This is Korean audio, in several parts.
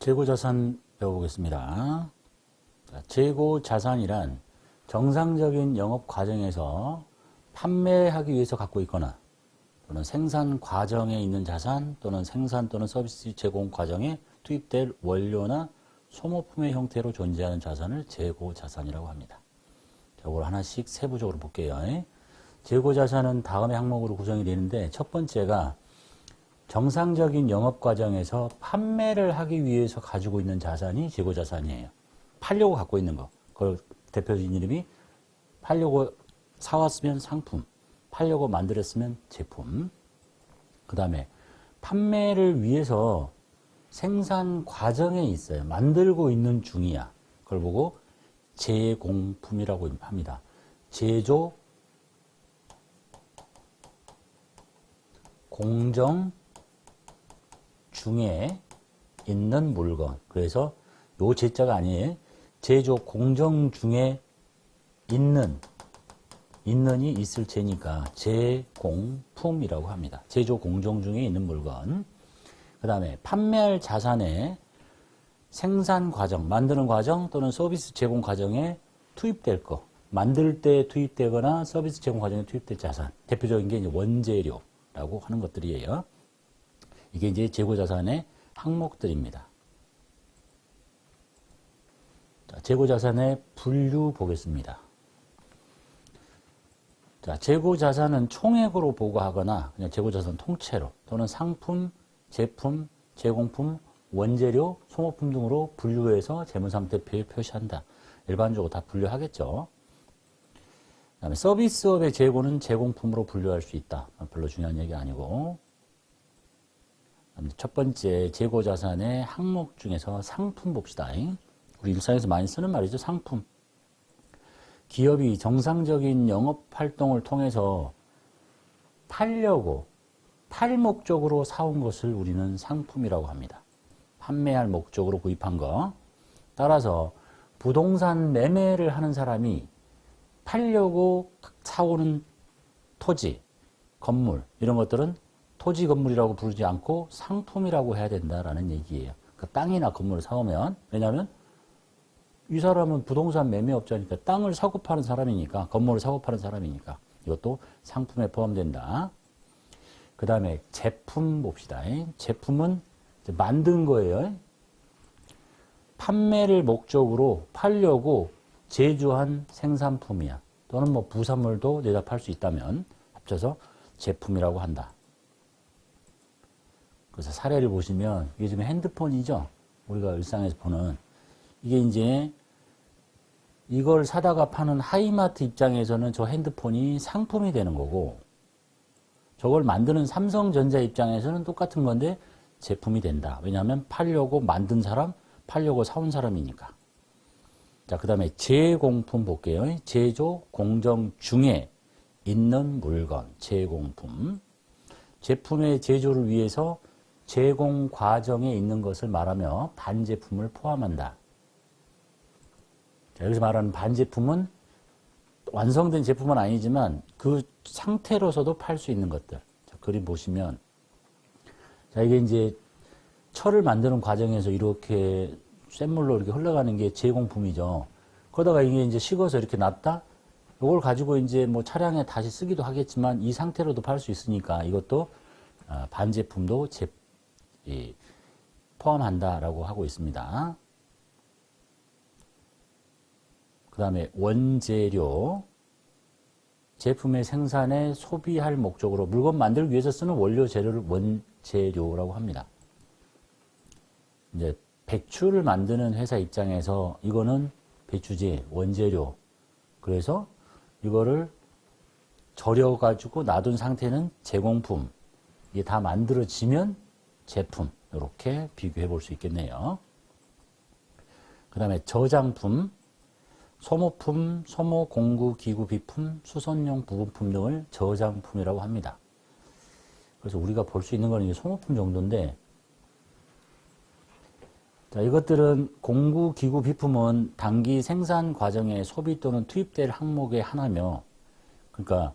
재고자산 배워보겠습니다. 재고자산이란 정상적인 영업 과정에서 판매하기 위해서 갖고 있거나 또는 생산 과정에 있는 자산 또는 생산 또는 서비스 제공 과정에 투입될 원료나 소모품의 형태로 존재하는 자산을 재고자산이라고 합니다. 이걸 하나씩 세부적으로 볼게요. 재고자산은 다음의 항목으로 구성이 되는데 첫 번째가 정상적인 영업 과정에서 판매를 하기 위해서 가지고 있는 자산이 재고자산이에요. 팔려고 갖고 있는 거. 그걸 대표적인 이름이 팔려고 사왔으면 상품, 팔려고 만들었으면 제품. 그 다음에 판매를 위해서 생산 과정에 있어요. 만들고 있는 중이야. 그걸 보고 제공품이라고 합니다. 제조, 공정 중에 있는 물건. 그래서 요 제자가 아니에요. 제조 공정 중에 있는이 있을 제니까 제공품이라고 합니다. 제조 공정 중에 있는 물건. 그 다음에 판매할 자산의 생산 과정, 만드는 과정 또는 서비스 제공 과정에 투입될 거. 만들 때 투입되거나 서비스 제공 과정에 투입될 자산. 대표적인 게 이제 원재료라고 하는 것들이에요. 이게 이제 재고자산의 항목들입니다. 자, 재고자산의 분류 보겠습니다. 자, 재고자산은 총액으로 보고하거나 그냥 재고자산 통째로 또는 상품, 제품, 제공품, 원재료, 소모품 등으로 분류해서 재무상태표에 표시한다. 일반적으로 다 분류하겠죠. 그다음에 서비스업의 재고는 제공품으로 분류할 수 있다. 별로 중요한 얘기 아니고. 첫 번째 재고자산의 항목 중에서 상품 봅시다. 우리 일상에서 많이 쓰는 말이죠. 상품. 기업이 정상적인 영업활동을 통해서 팔려고 팔 목적으로 사온 것을 우리는 상품이라고 합니다. 판매할 목적으로 구입한 거. 따라서 부동산 매매를 하는 사람이 팔려고 사오는 토지, 건물 이런 것들은 토지 건물이라고 부르지 않고 상품이라고 해야 된다라는 얘기예요. 그 땅이나 건물을 사오면, 왜냐하면 이 사람은 부동산 매매업자니까 땅을 사고 파는 사람이니까, 건물을 사고 파는 사람이니까 이것도 상품에 포함된다. 그 다음에 제품 봅시다. 제품은 만든 거예요. 판매를 목적으로 팔려고 제조한 생산품이야. 또는 뭐 부산물도 내다 팔 수 있다면 합쳐서 제품이라고 한다. 그래서 사례를 보시면 이게 지금 핸드폰이죠. 우리가 일상에서 보는 이게 이제 이걸 사다가 파는 하이마트 입장에서는 저 핸드폰이 상품이 되는 거고 저걸 만드는 삼성전자 입장에서는 똑같은 건데 제품이 된다. 왜냐하면 팔려고 만든 사람, 팔려고 사온 사람이니까. 자, 그 다음에 제공품 볼게요. 제조 공정 중에 있는 물건, 제공품. 제품의 제조를 위해서 제공 과정에 있는 것을 말하며 반제품을 포함한다. 자, 여기서 말하는 반제품은 완성된 제품은 아니지만 그 상태로서도 팔 수 있는 것들. 자, 그림 보시면 자, 이게 이제 철을 만드는 과정에서 이렇게 쇳물로 이렇게 흘러가는 게 제공품이죠. 그러다가 이게 이제 식어서 이렇게 놨다? 이걸 가지고 이제 뭐 차량에 다시 쓰기도 하겠지만 이 상태로도 팔 수 있으니까 이것도 반제품도 포함한다라고 하고 있습니다. 그 다음에 원재료. 제품의 생산에 소비할 목적으로 물건 만들기 위해서 쓰는 원료 재료를 원재료라고 합니다. 이제 배추를 만드는 회사 입장에서 이거는 배추지, 원재료. 그래서 이거를 절여가지고 놔둔 상태는 제공품. 이게 다 만들어지면 제품. 이렇게 비교해 볼 수 있겠네요. 그 다음에 저장품, 소모품, 소모, 공구, 기구, 비품, 수선용 부분품 등을 저장품이라고 합니다. 그래서 우리가 볼 수 있는 건 이게 소모품 정도인데, 자, 이것들은 공구, 기구, 비품은 단기 생산 과정에 소비 또는 투입될 항목의 하나며, 그러니까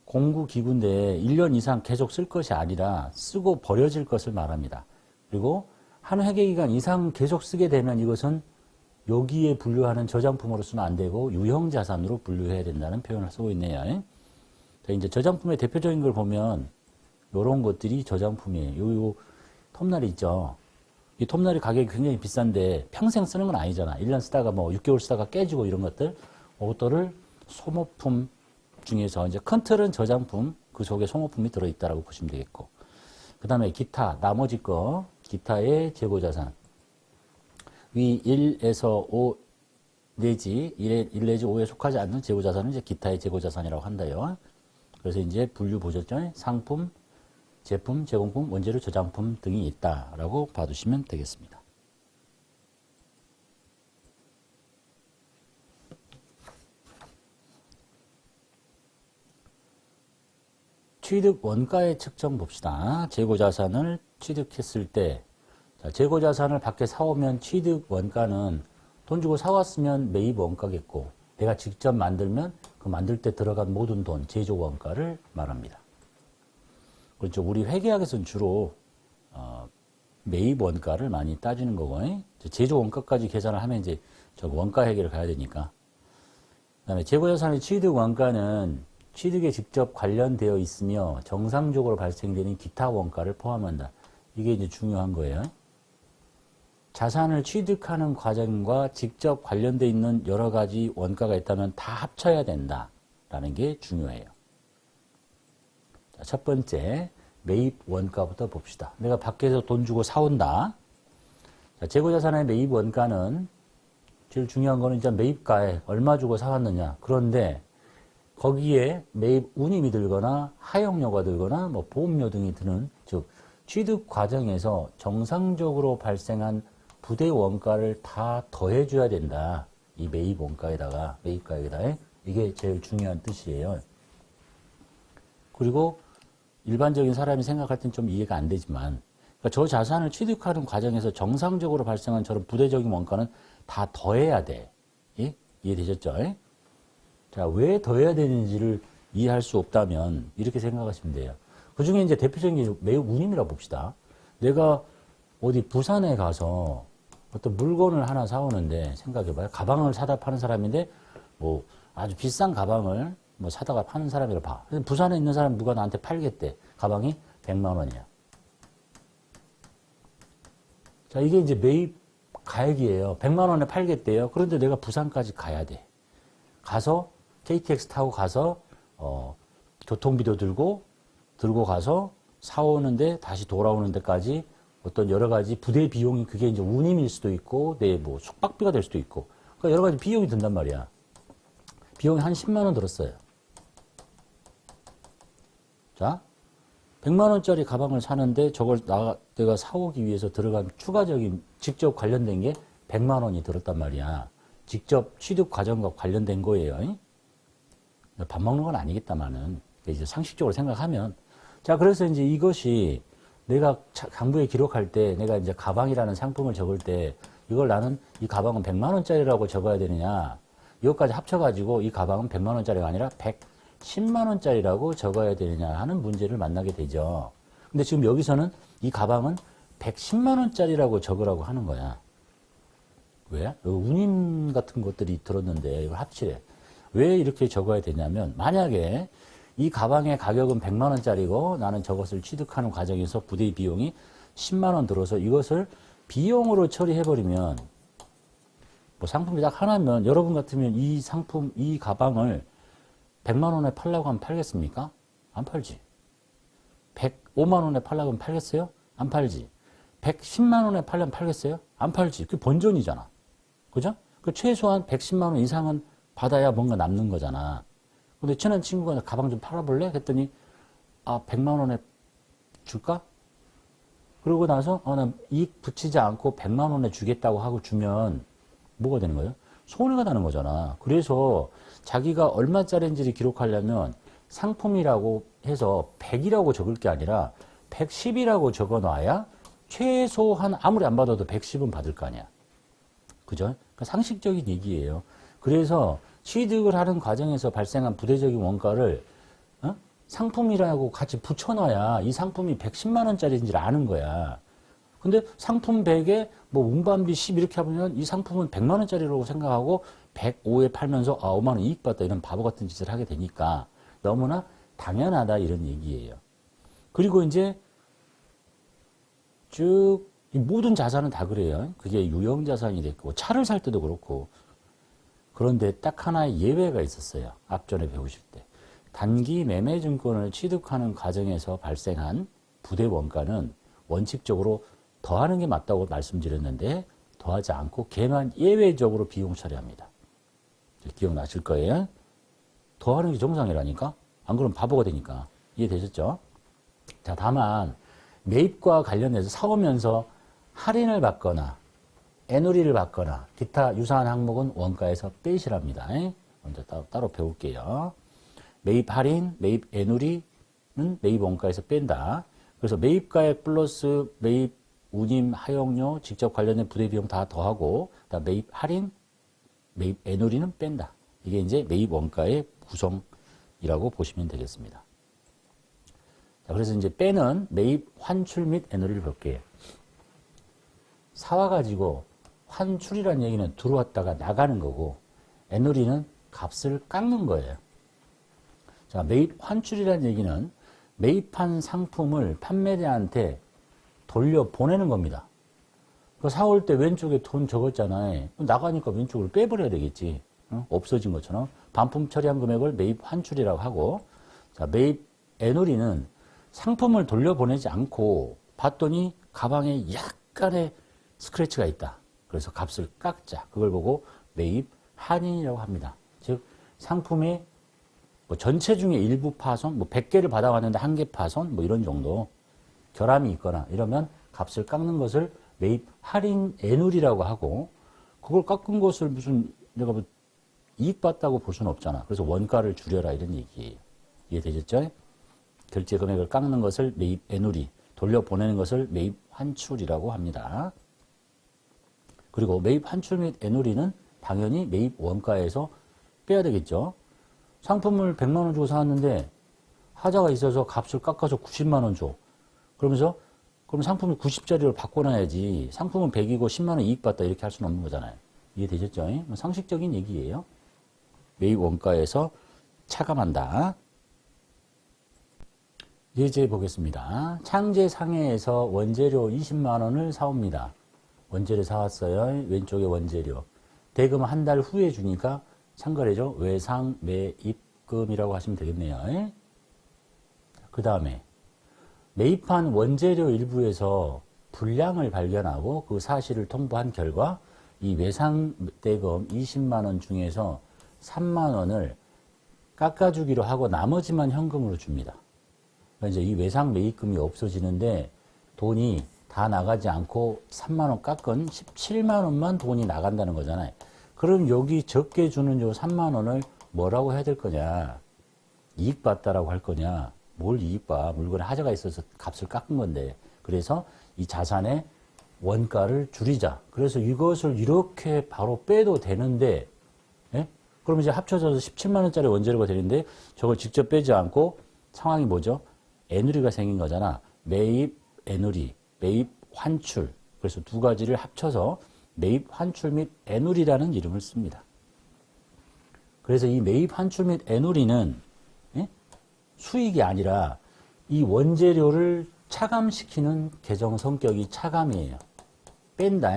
공구, 기구인데 1년 이상 계속 쓸 것이 아니라 쓰고 버려질 것을 말합니다. 그리고 한 회계기간 이상 계속 쓰게 되면 이것은 여기에 분류하는 저장품으로서는 안 되고 유형자산으로 분류해야 된다는 표현을 쓰고 있네요. 자, 이제 저장품의 대표적인 걸 보면 이런 것들이 저장품이에요. 요 톱날이 있죠. 이 톱날이 가격이 굉장히 비싼데 평생 쓰는 건 아니잖아. 1년 쓰다가 뭐 6개월 쓰다가 깨지고 이런 것들. 이것들을 소모품 중에서 이제 큰 틀은 저장품, 그 속에 소모품이 들어있다라고 보시면 되겠고. 그 다음에 기타, 나머지 거, 기타의 재고자산. 위 1에서 5 내지 1 내지 5에 속하지 않는 재고자산은 이제 기타의 재고자산이라고 한다요. 그래서 이제 분류 보셨죠? 상품, 제품, 제공품, 원재료, 저장품 등이 있다라고 봐두시면 되겠습니다. 취득 원가의 측정 봅시다. 재고자산을 취득했을 때, 자, 재고자산을 밖에 사오면 취득 원가는 돈 주고 사왔으면 매입 원가겠고, 내가 직접 만들면 그 만들 때 들어간 모든 돈, 제조 원가를 말합니다. 그렇죠. 우리 회계학에서는 주로 매입 원가를 많이 따지는 거고, 제조 원가까지 계산을 하면 이제 저 원가 회계를 가야 되니까. 그다음에 재고자산의 취득 원가는 취득에 직접 관련되어 있으며 정상적으로 발생되는 기타 원가를 포함한다. 이게 이제 중요한 거예요. 자산을 취득하는 과정과 직접 관련되어 있는 여러 가지 원가가 있다면 다 합쳐야 된다라는 게 중요해요. 자, 첫 번째, 매입 원가부터 봅시다. 내가 밖에서 돈 주고 사온다. 자, 재고자산의 매입 원가는 제일 중요한 거는 이제 매입가에 얼마 주고 사왔느냐. 그런데 거기에 매입 운임이 들거나 하용료가 들거나 뭐 보험료 등이 드는, 즉 취득 과정에서 정상적으로 발생한 부대 원가를 다 더해줘야 된다. 이 매입 원가에다가, 매입가에다가. 이게 제일 중요한 뜻이에요. 그리고 일반적인 사람이 생각할 땐 좀 이해가 안 되지만, 그러니까 저 자산을 취득하는 과정에서 정상적으로 발생한 저런 부대적인 원가는 다 더해야 돼. 예? 이해되셨죠? 자, 왜 더해야 되는지를 이해할 수 없다면 이렇게 생각하시면 돼요. 그 중에 이제 대표적인 게 매입 운임이라고 봅시다. 내가 어디 부산에 가서 어떤 물건을 하나 사오는데, 생각해봐요. 가방을 사다 파는 사람인데 뭐 아주 비싼 가방을 뭐 사다가 파는 사람이라 봐. 부산에 있는 사람 누가 나한테 팔겠대. 가방이 100만 원이야. 자, 이게 이제 매입 가액이에요. 100만 원에 팔겠대요. 그런데 내가 부산까지 가야 돼. 가서 KTX 타고 가서 교통비도 들고 가서 사오는데 다시 돌아오는 데까지 어떤 여러 가지 부대 비용이, 그게 이제 운임일 수도 있고 내 뭐 숙박비가 될 수도 있고, 그러니까 여러 가지 비용이 든단 말이야. 비용이 한 10만 원 들었어요. 자, 100만 원짜리 가방을 사는데 저걸 내가 사오기 위해서 들어간 추가적인 직접 관련된 게 100만 원이 들었단 말이야. 직접 취득 과정과 관련된 거예요. 밥 먹는 건 아니겠다마는 이제 상식적으로 생각하면, 자, 그래서 이제 이것이 내가 강부에 기록할 때 내가 이제 가방이라는 상품을 적을 때 이걸 나는 이 가방은 100만 원짜리라고 적어야 되느냐, 이것까지 합쳐가지고 이 가방은 100만 원짜리가 아니라 110만 원짜리라고 적어야 되느냐 하는 문제를 만나게 되죠. 근데 지금 여기서는 이 가방은 110만 원짜리라고 적으라고 하는 거야. 왜? 운임 같은 것들이 들었는데 이걸 합치래. 왜 이렇게 적어야 되냐면, 만약에 이 가방의 가격은 100만 원짜리고 나는 저것을 취득하는 과정에서 부대 비용이 10만 원 들어서 이것을 비용으로 처리해버리면, 뭐 상품이 딱 하나면 여러분 같으면 이 상품, 이 가방을 100만 원에 팔라고 하면 팔겠습니까? 안 팔지. 105만 원에 팔라고 하면 팔겠어요? 안 팔지. 110만 원에 팔려면 팔겠어요? 안 팔지. 그게 본전이잖아. 그죠? 그 최소한 110만 원 이상은 받아야 뭔가 남는 거잖아. 근데 친한 친구가 가방 좀 팔아볼래? 했더니, 100만 원에 줄까? 그러고 나서, 난 이익 붙이지 않고 100만 원에 주겠다고 하고 주면 뭐가 되는 거예요? 손해가 나는 거잖아. 그래서 자기가 얼마짜리인지를 기록하려면 상품이라고 해서 100이라고 적을 게 아니라 110이라고 적어 놔야 최소한 아무리 안 받아도 110은 받을 거 아니야. 그죠? 그러니까 상식적인 얘기예요. 그래서 취득을 하는 과정에서 발생한 부대적인 원가를 상품이라고 같이 붙여놔야 이 상품이 110만 원짜리인지를 아는 거야. 근데 상품 100에 뭐 운반비 10 이렇게 하면 이 상품은 100만 원짜리라고 생각하고 105에 팔면서 5만 원 이익 봤다 이런 바보 같은 짓을 하게 되니까 너무나 당연하다 이런 얘기예요. 그리고 이제 쭉 모든 자산은 다 그래요. 그게 유형 자산이 됐고 차를 살 때도 그렇고. 그런데 딱 하나의 예외가 있었어요. 앞전에 배우실 때. 단기 매매 증권을 취득하는 과정에서 발생한 부대 원가는 원칙적으로 더하는 게 맞다고 말씀드렸는데 더하지 않고 걔만 예외적으로 비용 처리합니다. 기억나실 거예요. 더하는 게 정상이라니까. 안 그러면 바보가 되니까. 이해되셨죠? 자, 다만 매입과 관련해서 사오면서 할인을 받거나 애누리를 받거나 기타 유사한 항목은 원가에서 빼시랍니다. 먼저 따로 배울게요. 매입 할인, 매입 애누리는 매입 원가에서 뺀다. 그래서 매입가액 플러스 매입 운임, 하용료, 직접 관련된 부대 비용 다 더하고 그다음 매입 할인, 매입 애누리는 뺀다. 이게 이제 매입 원가의 구성이라고 보시면 되겠습니다. 자, 그래서 이제 빼는 매입 환출 및 애누리를 볼게요. 사와가지고 환출이라는 얘기는 들어왔다가 나가는 거고 애누리는 값을 깎는 거예요. 자, 매입 환출이라는 얘기는 매입한 상품을 판매자한테 돌려보내는 겁니다. 그 사올 때 왼쪽에 돈 적었잖아요. 나가니까 왼쪽으로 빼버려야 되겠지. 없어진 것처럼. 반품 처리한 금액을 매입 환출이라고 하고, 자, 매입 애누리는 상품을 돌려보내지 않고 봤더니 가방에 약간의 스크래치가 있다. 그래서 값을 깎자. 그걸 보고 매입 할인이라고 합니다. 즉, 상품의 뭐 전체 중에 일부 파손, 뭐 100개를 받아왔는데 1개 파손, 뭐 이런 정도 결함이 있거나 이러면 값을 깎는 것을 매입 할인 애누리라고 하고, 그걸 깎은 것을 무슨 내가 뭐 이익 봤다고 볼 수는 없잖아. 그래서 원가를 줄여라 이런 얘기예요. 이해되셨죠? 결제 금액을 깎는 것을 매입 애누리, 돌려보내는 것을 매입 환출이라고 합니다. 그리고 매입 환출 및 애누리는 당연히 매입 원가에서 빼야 되겠죠. 상품을 100만 원 주고 사왔는데 하자가 있어서 값을 깎아서 90만 원 줘. 그러면서 그럼 상품을 90짜리로 바꿔놔야지. 상품은 100이고 10만 원 이익 봤다 이렇게 할 수는 없는 거잖아요. 이해되셨죠? 상식적인 얘기예요. 매입 원가에서 차감한다. 예제 보겠습니다. 창제 상해에서 원재료 20만 원을 사옵니다. 원재료 사왔어요. 왼쪽에 원재료. 대금 한 달 후에 주니까 상거래죠. 외상 매입금이라고 하시면 되겠네요. 그 다음에 매입한 원재료 일부에서 불량을 발견하고 그 사실을 통보한 결과 이 외상 대금 20만 원 중에서 3만 원을 깎아주기로 하고 나머지만 현금으로 줍니다. 그러니까 이제 이 외상 매입금이 없어지는데 돈이 다 나가지 않고 3만 원 깎은 17만 원만 돈이 나간다는 거잖아요. 그럼 여기 적게 주는 요 3만 원을 뭐라고 해야 될 거냐? 이익 봤다라고 할 거냐? 뭘 이익 봐? 물건에 하자가 있어서 값을 깎은 건데. 그래서 이 자산의 원가를 줄이자. 그래서 이것을 이렇게 바로 빼도 되는데, 예? 그럼 이제 합쳐져서 17만 원짜리 원재료가 되는데 저걸 직접 빼지 않고 상황이 뭐죠? 애누리가 생긴 거잖아. 매입 애누리, 매입 환출. 그래서 두 가지를 합쳐서 매입 환출 및 애누리라는 이름을 씁니다. 그래서 이 매입 환출 및 애누리는 예? 수익이 아니라 이 원재료를 차감시키는 계정 성격이 차감이에요. 뺀다.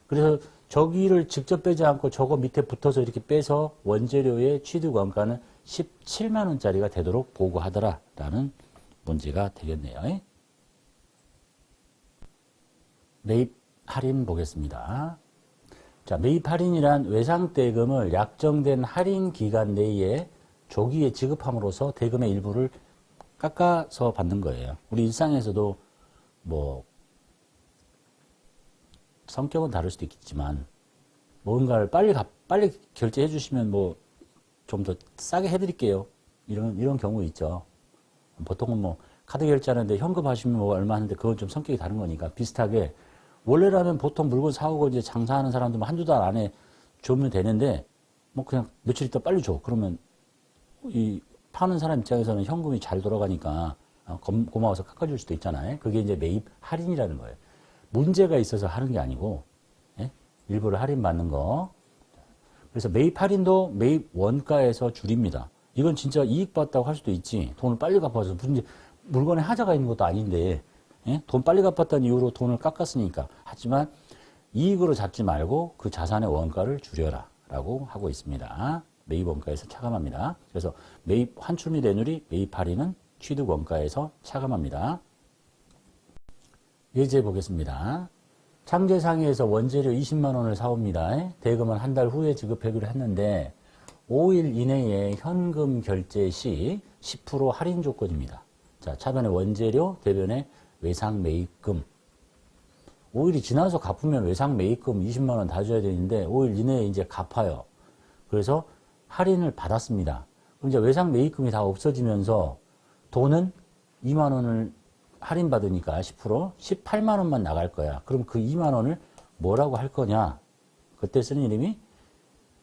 그래서 저기를 직접 빼지 않고 저거 밑에 붙어서 이렇게 빼서 원재료의 취득 원가는 17만 원짜리가 되도록 보고하더라라는 문제가 되겠네요. 매입 할인 보겠습니다. 자, 매입 할인이란 외상 대금을 약정된 할인 기간 내에 조기에 지급함으로써 대금의 일부를 깎아서 받는 거예요. 우리 일상에서도 뭐 성격은 다를 수도 있겠지만 뭔가를 빨리 결제해 주시면 뭐 좀 더 싸게 해드릴게요. 이런 경우 있죠. 보통은 뭐 카드 결제하는데 현금 하시면 뭐 얼마 하는데 그건 좀 성격이 다른 거니까 비슷하게 원래라면 보통 물건 사오고 이제 장사하는 사람도 뭐 한두 달 안에 주면 되는데 뭐 그냥 며칠 있다 빨리 줘. 그러면 이 파는 사람 입장에서는 현금이 잘 돌아가니까 고마워서 깎아줄 수도 있잖아요. 그게 이제 매입 할인이라는 거예요. 문제가 있어서 하는 게 아니고, 예? 일부러 할인받는 거. 그래서 매입 할인도 매입 원가에서 줄입니다. 이건 진짜 이익 봤다고 할 수도 있지. 돈을 빨리 갚아서 무슨 물건에 하자가 있는 것도 아닌데, 예? 돈 빨리 갚았다는 이유로 돈을 깎았으니까. 하지만 이익으로 잡지 말고 그 자산의 원가를 줄여라 라고 하고 있습니다. 매입 원가에서 차감합니다. 그래서 매입 환출 및 애누리, 매입 할인은 취득 원가에서 차감합니다. 예제 보겠습니다. 창제상의에서 원재료 20만 원을 사옵니다. 대금은 한 달 후에 지급하기로 했는데 5일 이내에 현금 결제 시 10% 할인 조건입니다. 자, 차변에 원재료, 대변에 외상 매입금. 5일이 지나서 갚으면 외상 매입금 20만 원 다 줘야 되는데 5일 이내에 이제 갚아요. 그래서 할인을 받았습니다. 그럼 이제 외상 매입금이 다 없어지면서 돈은 2만 원을 할인받으니까 10% 18만 원만 나갈 거야. 그럼 그 2만 원을 뭐라고 할 거냐? 그때 쓰는 이름이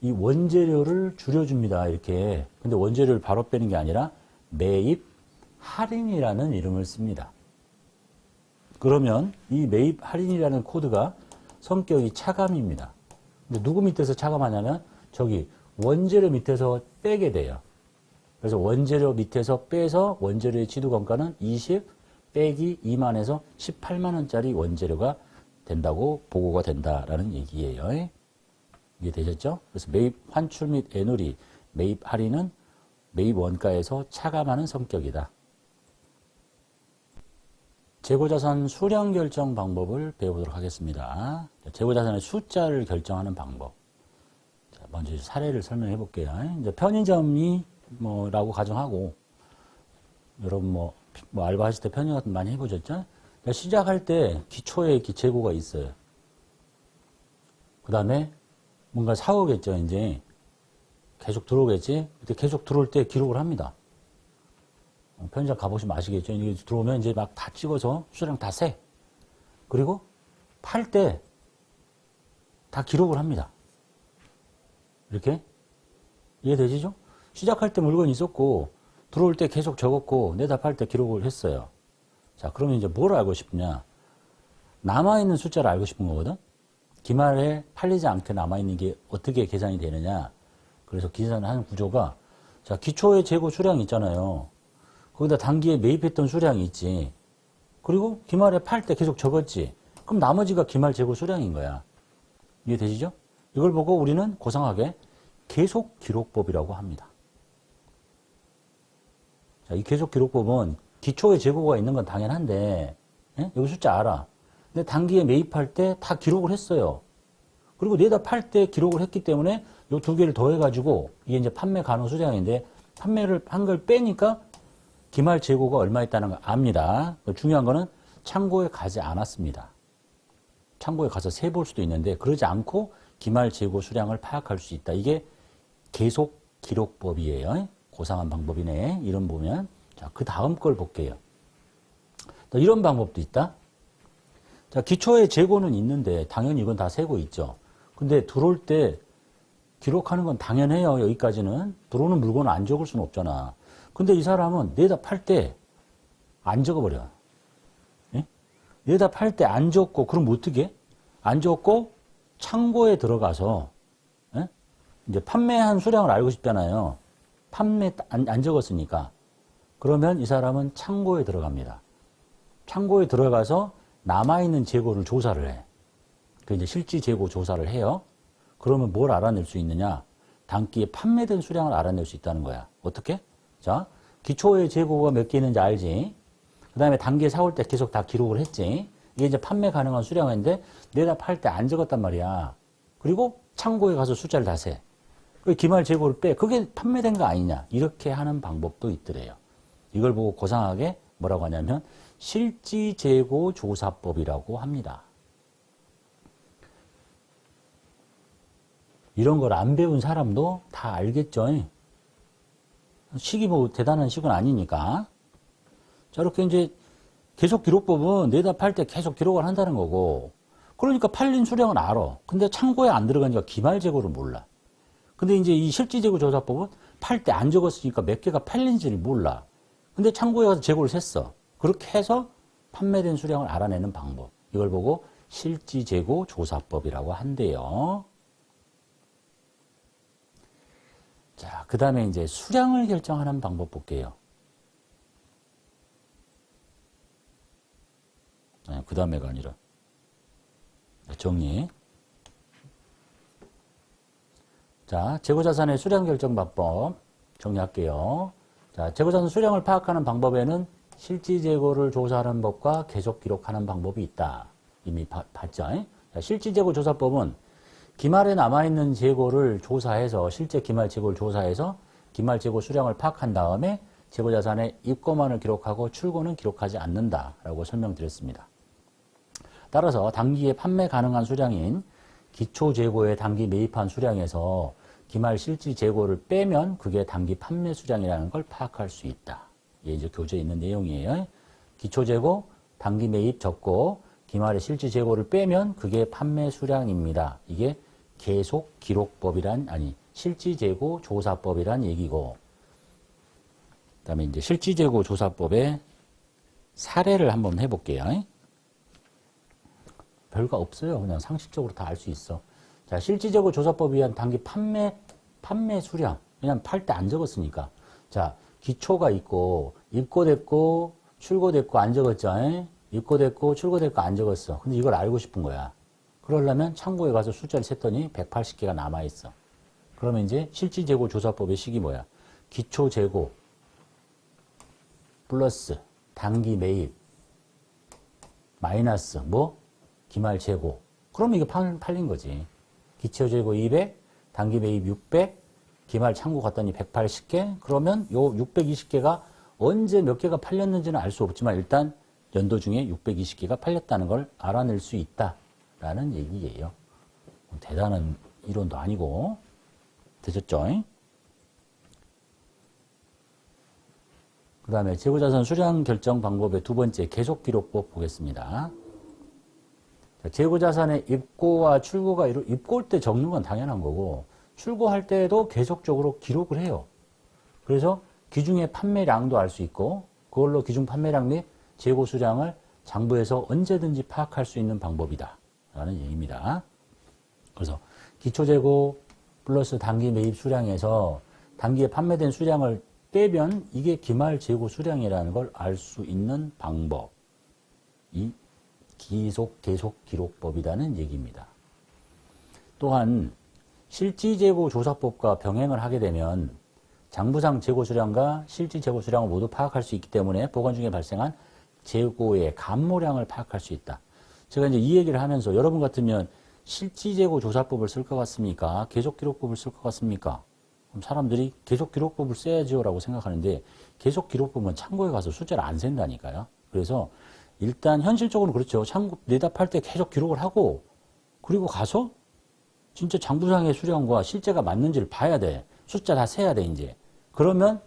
이 원재료를 줄여줍니다. 이렇게. 근데 원재료를 바로 빼는 게 아니라 매입 할인이라는 이름을 씁니다. 그러면 이 매입 할인이라는 코드가 성격이 차감입니다. 근데 누구 밑에서 차감하냐면 저기 원재료 밑에서 빼게 돼요. 그래서 원재료 밑에서 빼서 원재료의 취득원가는 20 빼기 2만에서 18만 원짜리 원재료가 된다고 보고가 된다라는 얘기예요. 이해되셨죠? 그래서 매입 환출 및 애누리, 매입 할인은 매입 원가에서 차감하는 성격이다. 재고자산 수량 결정 방법을 배워보도록 하겠습니다. 재고자산의 숫자를 결정하는 방법. 자, 먼저 사례를 설명해 볼게요. 이제 편의점이 뭐라고 가정하고, 여러분 뭐 알바하실 때 편의점 같은 거 많이 해보셨죠? 그러니까 시작할 때 기초에 이렇게 재고가 있어요. 그 다음에 뭔가 사오겠죠, 이제. 계속 들어오겠지? 그때 계속 들어올 때 기록을 합니다. 편의점 가보시면 아시겠죠? 이게 들어오면 이제 막 다 찍어서 수량 다 세. 그리고 팔 때 다 기록을 합니다. 이렇게. 이해되시죠? 시작할 때 물건이 있었고, 들어올 때 계속 적었고, 내다 팔 때 기록을 했어요. 자, 그러면 이제 뭘 알고 싶냐? 남아있는 숫자를 알고 싶은 거거든? 기말에 팔리지 않게 남아있는 게 어떻게 계산이 되느냐? 그래서 계산을 하는 구조가, 자, 기초의 재고 수량이 있잖아요. 거기다 단기에 매입했던 수량이 있지. 그리고 기말에 팔 때 계속 적었지. 그럼 나머지가 기말 재고 수량인 거야. 이해되시죠? 이걸 보고 우리는 고상하게 계속 기록법이라고 합니다. 자, 이 계속 기록법은 기초의 재고가 있는 건 당연한데, 예? 여기 숫자 알아. 근데 단기에 매입할 때 다 기록을 했어요. 그리고 내다 팔 때 기록을 했기 때문에 이 두 개를 더해가지고 이게 이제 판매 가능 수량인데 판매를 한 걸 빼니까 기말 재고가 얼마 있다는 걸 압니다. 중요한 거는 창고에 가지 않았습니다. 창고에 가서 세볼 수도 있는데 그러지 않고 기말 재고 수량을 파악할 수 있다. 이게 계속 기록법이에요. 고상한 방법이네. 이름 보면. 자, 그 다음 걸 볼게요. 이런 방법도 있다. 자, 기초의 재고는 있는데 당연히 이건 다 세고 있죠. 근데 들어올 때 기록하는 건 당연해요. 여기까지는. 들어오는 물건을 안 적을 수는 없잖아. 근데 이 사람은 내다 팔 때 안 적어버려. 예? 내다 팔 때 안 적고, 그럼 어떻게? 안 적고 창고에 들어가서, 예? 이제 판매한 수량을 알고 싶잖아요. 판매 안 적었으니까. 그러면 이 사람은 창고에 들어갑니다. 창고에 들어가서 남아있는 재고를 조사를 해. 그 이제 실지 재고 조사를 해요. 그러면 뭘 알아낼 수 있느냐? 단기에 판매된 수량을 알아낼 수 있다는 거야. 어떻게? 자, 기초의 재고가 몇 개 있는지 알지? 그 다음에 단기에 사올 때 계속 다 기록을 했지? 이게 이제 판매 가능한 수량인데 내다 팔 때 안 적었단 말이야. 그리고 창고에 가서 숫자를 다 세. 그 기말 재고를 빼. 그게 판매된 거 아니냐? 이렇게 하는 방법도 있더래요. 이걸 보고 고상하게 뭐라고 하냐면 실지 재고 조사법이라고 합니다. 이런 걸 안 배운 사람도 다 알겠죠. 식이 뭐 대단한 식은 아니니까. 자, 이렇게 이제 계속 기록법은 내다 팔 때 계속 기록을 한다는 거고, 그러니까 팔린 수량은 알아. 근데 창고에 안 들어가니까 기말 재고를 몰라. 근데 이제 이 실지 재고 조사법은 팔 때 안 적었으니까 몇 개가 팔린지를 몰라. 근데 창고에 가서 재고를 셌어. 그렇게 해서 판매된 수량을 알아내는 방법. 이걸 보고 실지재고 조사법이라고 한대요. 자, 그 다음에 이제 수량을 결정하는 방법 볼게요. 그 다음에가 아니라 정리. 자, 재고자산의 수량 결정 방법 정리할게요. 자, 재고자산 수량을 파악하는 방법에는 실지재고를 조사하는 법과 계속 기록하는 방법이 있다. 이미 봤죠? 자, 실지재고 조사법은 기말에 남아있는 재고를 조사해서 실제 기말 재고를 조사해서 기말 재고 수량을 파악한 다음에 재고자산의 입고만을 기록하고 출고는 기록하지 않는다라고 설명드렸습니다. 따라서 단기에 판매 가능한 수량인 기초재고에 단기 매입한 수량에서 기말 실지 재고를 빼면 그게 단기 판매 수량이라는 걸 파악할 수 있다. 이게 이제 교재에 있는 내용이에요. 기초재고, 단기 매입 적고, 기말의 실지 재고를 빼면 그게 판매 수량입니다. 이게 계속 기록법이란, 아니, 실지 재고 조사법이란 얘기고, 그 다음에 이제 실지 재고 조사법의 사례를 한번 해볼게요. 별거 없어요. 그냥 상식적으로 다 알 수 있어. 자, 실지재고 조사법에 의한 단기 판매 수량. 왜냐면 팔 때 안 적었으니까. 자, 기초가 있고, 입고됐고, 출고됐고, 안 적었죠. 입고됐고, 출고됐고, 안 적었어. 근데 이걸 알고 싶은 거야. 그러려면 창고에 가서 숫자를 셌더니 180개가 남아있어. 그러면 이제 실지재고 조사법의 식이 뭐야? 기초재고, 플러스, 단기 매입, 마이너스, 뭐? 기말 재고. 그러면 이게 팔린 거지. 기초 재고 200, 단기 매입 600, 기말 창고 갔더니 180개. 그러면 요 620개가 언제 몇 개가 팔렸는지는 알 수 없지만 일단 연도 중에 620개가 팔렸다는 걸 알아낼 수 있다라는 얘기예요. 대단한 이론도 아니고. 되셨죠? 그 다음에 재고자산 수량 결정 방법의 두 번째 계속기록법 보겠습니다. 재고자산의 입고와 출고가 입고할 때 적는 건 당연한 거고 출고할 때도 계속적으로 기록을 해요. 그래서 기중의 판매량도 알 수 있고 그걸로 기중 판매량 및 재고 수량을 장부에서 언제든지 파악할 수 있는 방법이다 라는 얘기입니다. 그래서 기초재고 플러스 단기 매입 수량에서 단기에 판매된 수량을 빼면 이게 기말 재고 수량이라는 걸 알 수 있는 방법이 계속 기록법이라는 얘기입니다. 또한 실지재고 조사법과 병행을 하게 되면 장부상 재고 수량과 실지 재고 수량을 모두 파악할 수 있기 때문에 보관 중에 발생한 재고의 감모량을 파악할 수 있다. 제가 이제 이 얘기를 하면서 여러분 같으면 실지재고 조사법을 쓸 것 같습니까? 계속기록법을 쓸 것 같습니까? 그럼 사람들이 계속기록법을 써야지요 라고 생각하는데 계속기록법은 창고에 가서 숫자를 안 센다니까요. 그래서 일단 현실적으로 그렇죠. 창고 내다 팔 때 계속 기록을 하고 그리고 가서 진짜 장부상의 수량과 실제가 맞는지를 봐야 돼. 숫자 다 세야 돼 이제. 그러면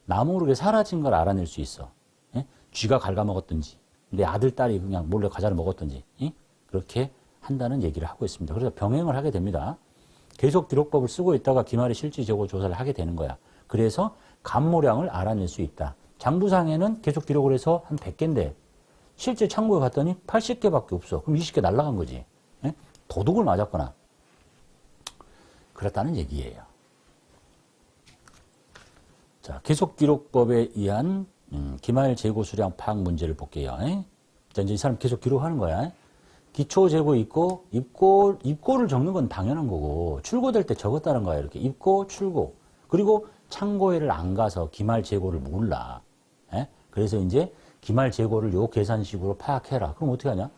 나무 모르게 사라진 걸 알아낼 수 있어. 예? 쥐가 갉아먹었든지 내 아들 딸이 그냥 몰래 과자를 먹었든지 예? 그렇게 한다는 얘기를 하고 있습니다. 그래서 병행을 하게 됩니다. 계속 기록법을 쓰고 있다가 기말의 실지 재고 조사를 하게 되는 거야. 그래서 감모량을 알아낼 수 있다. 장부상에는 계속 기록을 해서 한 100개인데 실제 창고에 갔더니 80개밖에 없어. 그럼 20개 날라간 거지. 예? 도둑을 맞았거나 그렇다는 얘기예요. 자, 계속기록법에 의한 기말 재고 수량 파악 문제를 볼게요. 자, 이제 이 사람 계속 기록하는 거야. 기초 재고 있고 입고를 적는 건 당연한 거고 출고될 때 적었다는 거야. 이렇게 입고 출고 그리고 창고에를 안 가서 기말 재고를 몰라. 그래서 이제 기말 재고를 요 계산식으로 파악해라. 그럼 어떻게 하냐?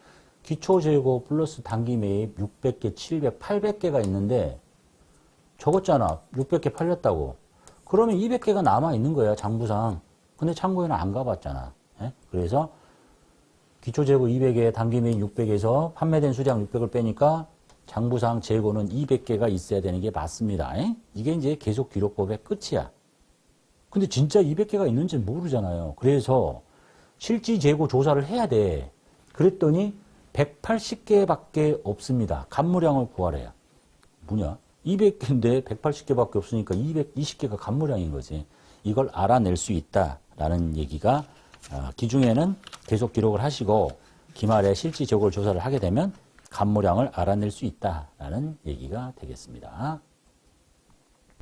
기초 재고 플러스 단기 매입 600개, 700, 800개가 있는데 적었잖아. 600개 팔렸다고. 그러면 200개가 남아 있는 거야, 장부상. 근데 창고에는 안 가봤잖아. 그래서 기초 재고 200에 단기 매입 600에서 판매된 수량 600을 빼니까 장부상 재고는 200개가 있어야 되는 게 맞습니다. 이게 이제 계속 기록법의 끝이야. 근데 진짜 200개가 있는지는 모르잖아요. 그래서 실지 재고 조사를 해야 돼. 그랬더니 180개밖에 없습니다. 감모량을 구하래요. 뭐냐? 200개인데 180개밖에 없으니까 220개가 감모량인 거지. 이걸 알아낼 수 있다라는 얘기가 기중에는 계속 기록을 하시고 기말에 실질 재고를 조사를 하게 되면 간무량을 알아낼 수 있다라는 얘기가 되겠습니다.